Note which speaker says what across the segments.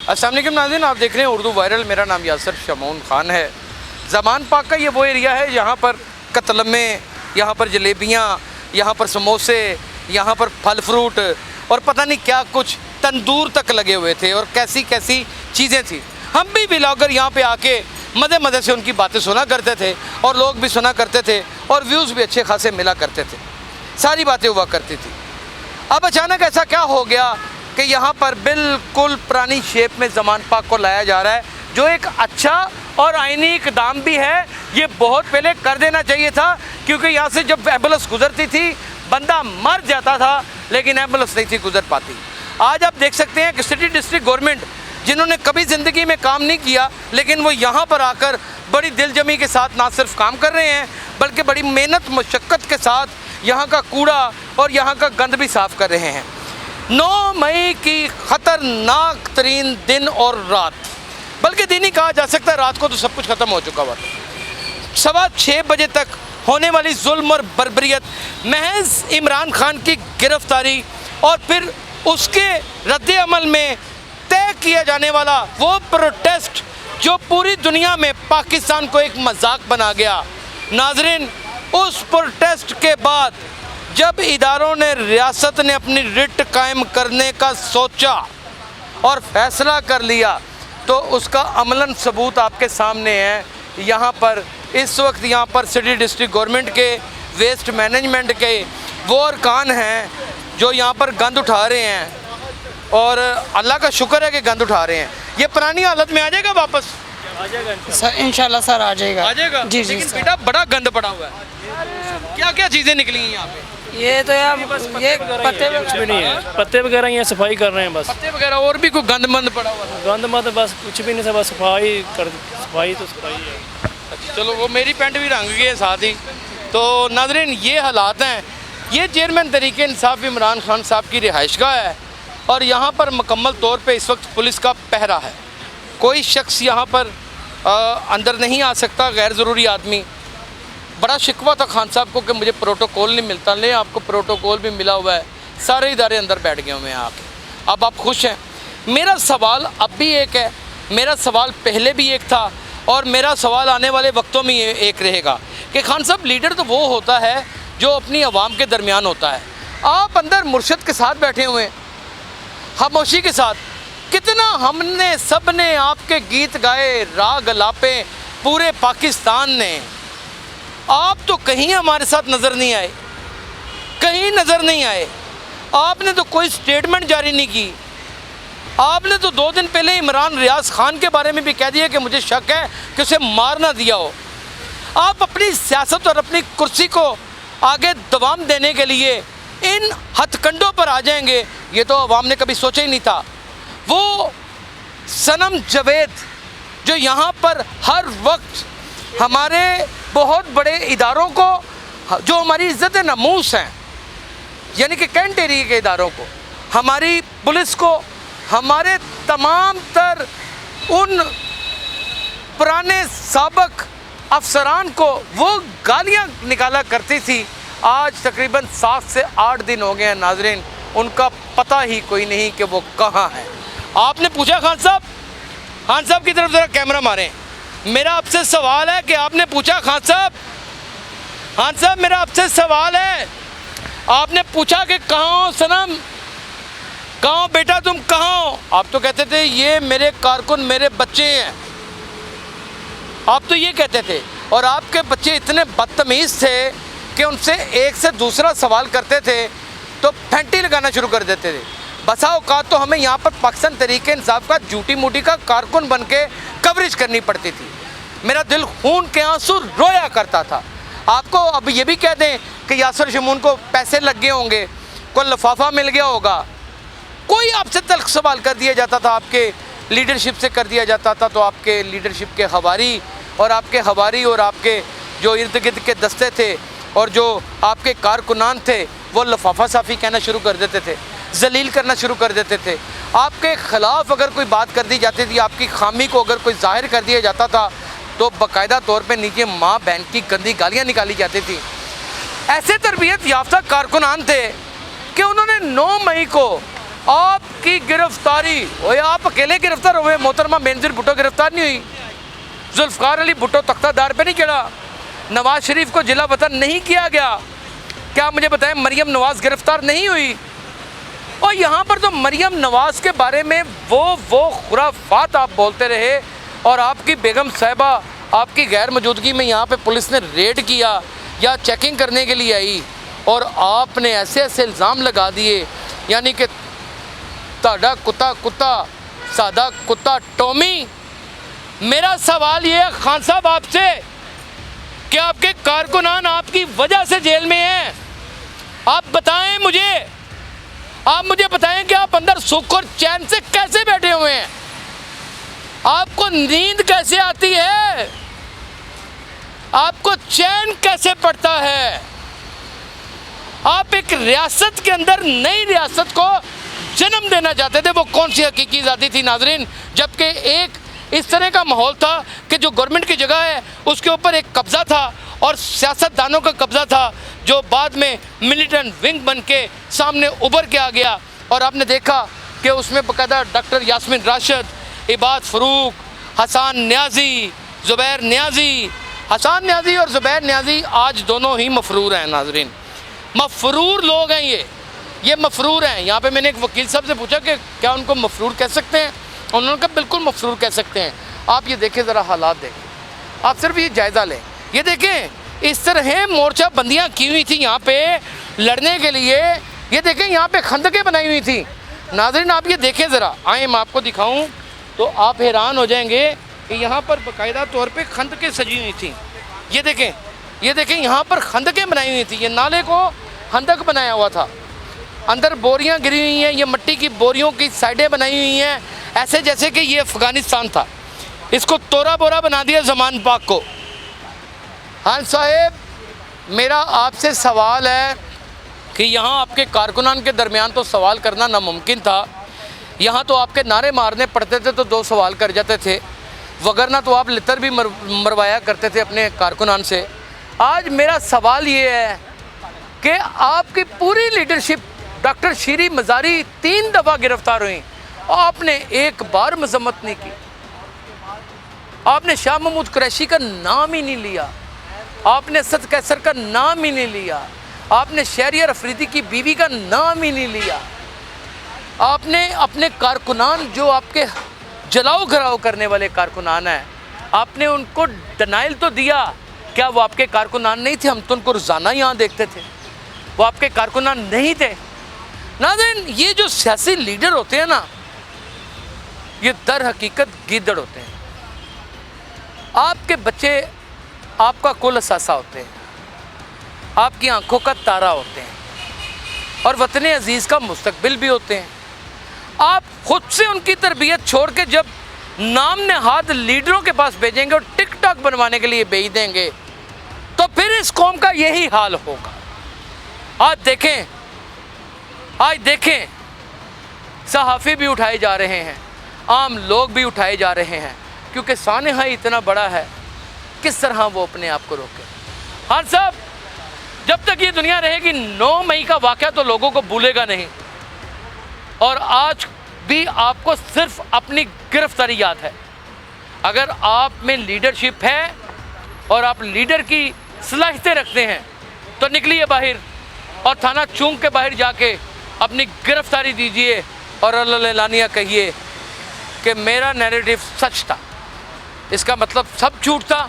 Speaker 1: अस्सलाम वालेकुम नाज़रीन, आप देख रहे हैं उर्दू वायरल। मेरा नाम यासर शमून ख़ान है। ज़मान पाक का ये वो एरिया है यहाँ पर कतलमे, यहाँ पर जलेबियाँ, यहाँ पर समोसे, यहाँ पर फल फ्रूट और पता नहीं क्या कुछ तंदूर तक लगे हुए थे और कैसी कैसी चीज़ें थी। हम भी व्लॉगर यहाँ पे आके मज़े मज़े से उनकी बातें सुना करते थे और लोग भी सुना करते थे और व्यूज़ भी अच्छे खासे मिला करते थे, सारी बातें हुआ करती थी। अब अचानक ऐसा क्या हो गया कि यहाँ पर बिल्कुल पुरानी शेप में ज़मान पाक को लाया जा रहा है, जो एक अच्छा और आईनी इक़दाम भी है। ये बहुत पहले कर देना चाहिए था, क्योंकि यहाँ से जब एम्बुलेंस गुजरती थी बंदा मर जाता था, लेकिन एम्बुलेंस नहीं थी गुजर पाती। आज आप देख सकते हैं कि सिटी डिस्ट्रिक्ट गवर्नमेंट, जिन्होंने कभी ज़िंदगी में काम नहीं किया, लेकिन वो यहाँ पर आकर बड़ी दिलजमी के साथ ना सिर्फ काम कर रहे हैं, बल्कि बड़ी मेहनत मशक्क़त के साथ यहाँ का कूड़ा और यहाँ का गंद भी साफ़ कर रहे हैं। 9 मई की ख़तरनाक तरीन दिन और रात, बल्कि दिन ही कहा जा सकता है, रात को तो सब कुछ ख़त्म हो चुका हुआ। 6:15 बजे तक होने वाली जुल्म और बर्बरियत, महज इमरान खान की गिरफ्तारी और फिर उसके रद्द अमल में तय किया जाने वाला वो प्रोटेस्ट जो पूरी दुनिया में पाकिस्तान को एक मजाक बना गया। नाजरीन, उस प्रोटेस्ट के बाद जब इदारों ने, रियासत ने अपनी रिट कायम करने का सोचा और फैसला कर लिया, तो उसका अमलन सबूत आपके सामने है। यहाँ पर इस वक्त यहाँ पर सिटी डिस्ट्रिक्ट गवर्नमेंट के वेस्ट मैनेजमेंट के वो अरकान हैं जो यहाँ पर गंद उठा रहे हैं, और अल्लाह का शुक्र है कि गंद उठा रहे हैं। ये पुरानी हालत में आ जाएगा वापस?
Speaker 2: आ जाएगा सर, इंशाल्लाह सर आ जाएगा।
Speaker 1: आ जाएगा
Speaker 2: जी जी।
Speaker 1: लेकिन बेटा बड़ा गंद पड़ा हुआ है, क्या क्या चीज़ें निकली हैं यहाँ पे?
Speaker 2: ये तो यार ये पत्ते
Speaker 3: कुछ भी नहीं है, पत्ते वगैरह यहाँ सफाई कर रहे हैं बस।
Speaker 1: पत्ते वगैरह और भी कोई गंद मंद पड़ा हुआ था?
Speaker 3: गंद मत बस कुछ भी नहीं था, बस सफाई कर, सफाई तो सफाई है।
Speaker 1: अच्छा चलो, वो मेरी पैंट भी रंग गई है साथ ही। तो नाज़रीन, ये हालात हैं। ये चेयरमैन तहरीक इंसाफ इमरान खान साहब की रिहाइशगाह है और यहाँ पर मुकम्मल तौर पे इस वक्त पुलिस का पहरा है। कोई शख्स यहाँ पर अंदर नहीं आ सकता, गैर ज़रूरी आदमी। बड़ा शिकवा था खान साहब को कि मुझे प्रोटोकॉल नहीं मिलता। ले, आपको प्रोटोकॉल भी मिला हुआ है, सारे इदारे अंदर बैठ गए हुए हैं आके। अब आप खुश हैं? मेरा सवाल अब भी एक है, मेरा सवाल पहले भी एक था और मेरा सवाल आने वाले वक्तों में एक रहेगा कि खान साहब, लीडर तो वो होता है जो अपनी आवाम के दरमियान होता है। आप अंदर मुर्शद के साथ बैठे हुए हैं, खामोशी के साथ। कितना हमने सब ने आपके गीत गाए, राग लापे पूरे पाकिस्तान ने, आप तो कहीं हमारे साथ नज़र नहीं आए, कहीं नज़र नहीं आए। आपने तो कोई स्टेटमेंट जारी नहीं की। आपने तो 2 दिन पहले इमरान रियाज खान के बारे में भी कह दिया कि मुझे शक है कि उसे मार ना दिया हो। आप अपनी सियासत और अपनी कुर्सी को आगे दवाम देने के लिए इन हथकंडों पर आ जाएंगे, ये तो अवाम ने कभी सोचा ही नहीं था। वो सनम जावेद जो यहाँ पर हर वक्त हमारे बहुत बड़े इदारों को, जो हमारी इज़्ज़त नमूस हैं, यानी कि कैंट एरिया के इदारों को, हमारी पुलिस को, हमारे तमाम तर उन पुराने साबक अफसरान को वो गालियाँ निकाला करती थी, आज तकरीबन 7 से 8 दिन हो गए हैं नाजरीन, उनका पता ही कोई नहीं कि वो कहाँ है। आपने पूछा खान साहब की तरफ ज़रा कैमरा मारें। मेरा आपसे सवाल है कि आपने पूछा खान साहब मेरा आपसे सवाल है, आपने पूछा कि कहाँ हो सनम, कहाँ हो बेटा, तुम कहाँ हो? आप तो कहते थे ये मेरे कारकुन, मेरे बच्चे हैं, आप तो ये कहते थे। और आपके बच्चे इतने बदतमीज़ थे कि उनसे एक से दूसरा सवाल करते थे तो फैंटी लगाना शुरू कर देते थे। बसा औकात तो हमें यहाँ पर पाकिस्तान तहरीक इंसाफ का झूठी मूठी का कारकुन बन के कवरेज करनी पड़ती थी। मेरा दिल खून के आंसू रोया करता था। आपको अब ये भी कह दें कि यासर शमून को पैसे लग गए होंगे, कोई लिफाफा मिल गया होगा, कोई आपसे तल्ख सवाल कर दिया जाता था, आपके लीडरशिप से कर दिया जाता था, तो आपके लीडरशिप के हवारी और आपके जो इर्द गिर्द के दस्ते थे और जो आपके कारकुनान थे, वो लिफाफा साफ़ी कहना शुरू कर देते थे, जलील करना शुरू कर देते थे। आपके ख़िलाफ़ अगर कोई बात कर दी जाती थी, आपकी खामी को अगर कोई जाहिर कर दिया जाता था, तो बाकायदा तौर पे नीचे माँ बहन की गंदी गालियाँ निकाली जाती थी। ऐसे तरबियत याफ्ता कारकुनान थे कि उन्होंने 9 मई को आपकी गिरफ्तारी, ओए आप अकेले गिरफ्तार हुए, मोहतरमा बेनज़ीर भुट्टो गिरफ्तार नहीं हुई, जुल्फ़िकार अली भुट्टो तख्तादार पे नहीं चढ़ा, नवाज शरीफ को जिला वतन नहीं किया गया, क्या मुझे बताएं मरियम नवाज़ गिरफ्तार नहीं हुई? और यहाँ पर तो मरियम नवाज़ के बारे में वो खुराफात आप बोलते रहे, और आपकी बेगम साहिबा आपकी गैर मौजूदगी में यहाँ पे पुलिस ने रेड किया या चेकिंग करने के लिए आई, और आपने ऐसे ऐसे इल्ज़ाम लगा दिए, यानी कि ताड़ा कुत्ता सादा कुत्ता टॉमी। मेरा सवाल ये है खान साहब आपसे कि आपके कारकुनान आपकी वजह से जेल में हैं, आप बताएं मुझे, आप मुझे बताएं कि आप अंदर सुख और चैन से कैसे बैठे हुए हैं, आपको नींद कैसे आती है, आपको चैन कैसे पड़ता है? आप एक रियासत के अंदर नई रियासत को जन्म देना चाहते थे, वो कौन सी हकीकी आज़ादी थी नाजरीन, जबकि एक इस तरह का माहौल था कि जो गवर्नमेंट की जगह है उसके ऊपर एक कब्ज़ा था और सियासतदानों का कब्ज़ा था, जो बाद में मिलिटेंट विंग बन के सामने उभर के आ गया। और आपने देखा कि उसमें बाकायदा डॉक्टर यास्मीन राशिद, इबाद फ़रूक, हसन न्याजी, ज़ुबैर न्याजी, हसन न्याजी और ज़ुबैर न्याजी आज दोनों ही मफरूर हैं नाजरीन, मफरूर लोग हैं ये मफरूर हैं। यहाँ पे मैंने एक वकील साहब से पूछा कि क्या उनको मफरूर कह सकते हैं, उन्होंने कहा बिल्कुल मफरूर कह सकते हैं। आप ये देखें, ज़रा हालात देखें, आप सिर्फ ये जायज़ा लें, ये देखें इस तरह मोर्चा बंदियाँ की हुई थी यहाँ पे लड़ने के लिए, ये देखें यहाँ पे खंदकें बनाई हुई थी नाज़रीन, आप ये देखें ज़रा, आए मैं आपको दिखाऊँ तो आप हैरान हो जाएंगे कि यहाँ पर बाकायदा तौर पर खंदकें सजी हुई थी। ये देखें यहाँ पर खंदकें बनाई हुई थी, ये नाले को खंदक बनाया हुआ था, अंदर बोरियां गिरी हुई हैं, ये मिट्टी की बोरियों की साइडें बनाई हुई हैं, ऐसे जैसे कि ये अफ़गानिस्तान था, इसको तोरा बोरा बना दिया ज़मान पाक को। हाँ साहेब, मेरा आपसे सवाल है कि यहाँ आपके कारकुनान के दरमियान तो सवाल करना नामुमकिन था, यहाँ तो आपके नारे मारने पड़ते थे तो दो सवाल कर जाते थे, वगरना तो आप लितर भी मरवाया करते थे अपने कारकुनान से। आज मेरा सवाल ये है कि आपकी पूरी लीडरशिप, डॉक्टर शीरी मज़ारी 3 दफ़ा गिरफ्तार हुई, आपने एक बार मजम्मत नहीं की, आपने शाह महमूद कुरैशी का नाम ही नहीं लिया, आपने असद कैसर का नाम ही नहीं लिया, आपने शहरियार अफरीदी की बीवी का नाम ही नहीं लिया, आपने अपने कारकुनान जो आपके जलाओ घराओ करने वाले कारकुनान हैं, आपने उनको डिनाइल तो दिया, क्या वो आपके कारकुनान नहीं थे? हम तो उनको रोज़ाना यहाँ देखते थे, वो आपके कारकुनान नहीं थे। नाज़रीन, ये जो सियासी लीडर होते हैं ना, ये दर हकीकत गीदड़ होते हैं। आपके बच्चे आपका कुल असासा होते हैं, आपकी आंखों का तारा होते हैं और वतन अजीज़ का मुस्तकबिल भी होते हैं। आप खुद से उनकी तरबियत छोड़ के जब नाम नहाद लीडरों के पास भेजेंगे और टिकटॉक बनवाने के लिए भेज देंगे तो फिर इस कौम का यही हाल होगा। आज देखें सहाफ़ी भी उठाए जा रहे हैं, आम लोग भी उठाए जा रहे हैं, क्योंकि सानहा इतना बड़ा है, किस तरह वो अपने आप को रोके। हाँ साहब, जब तक ये दुनिया रहेगी 9 मई का वाक़या तो लोगों को भूलेगा नहीं, और आज भी आपको सिर्फ अपनी गिरफ्तारी याद है। अगर आप में लीडरशिप है और आप लीडर की सलाहियतें रखते हैं तो निकलिए बाहर और थाना चौक के बाहर जाके अपनी गिरफ्तारी दीजिए और अल्लाह कहिए कि मेरा नैरेटिव सच था, इसका मतलब सब झूठ था,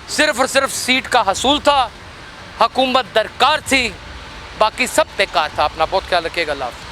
Speaker 1: सिर्फ और सिर्फ सीट का हसूल था, हुकूमत दरकार थी, बाकी सब बेकार था। अपना बहुत ख्याल रखिएगा। अल्लाह हाफ़िज़।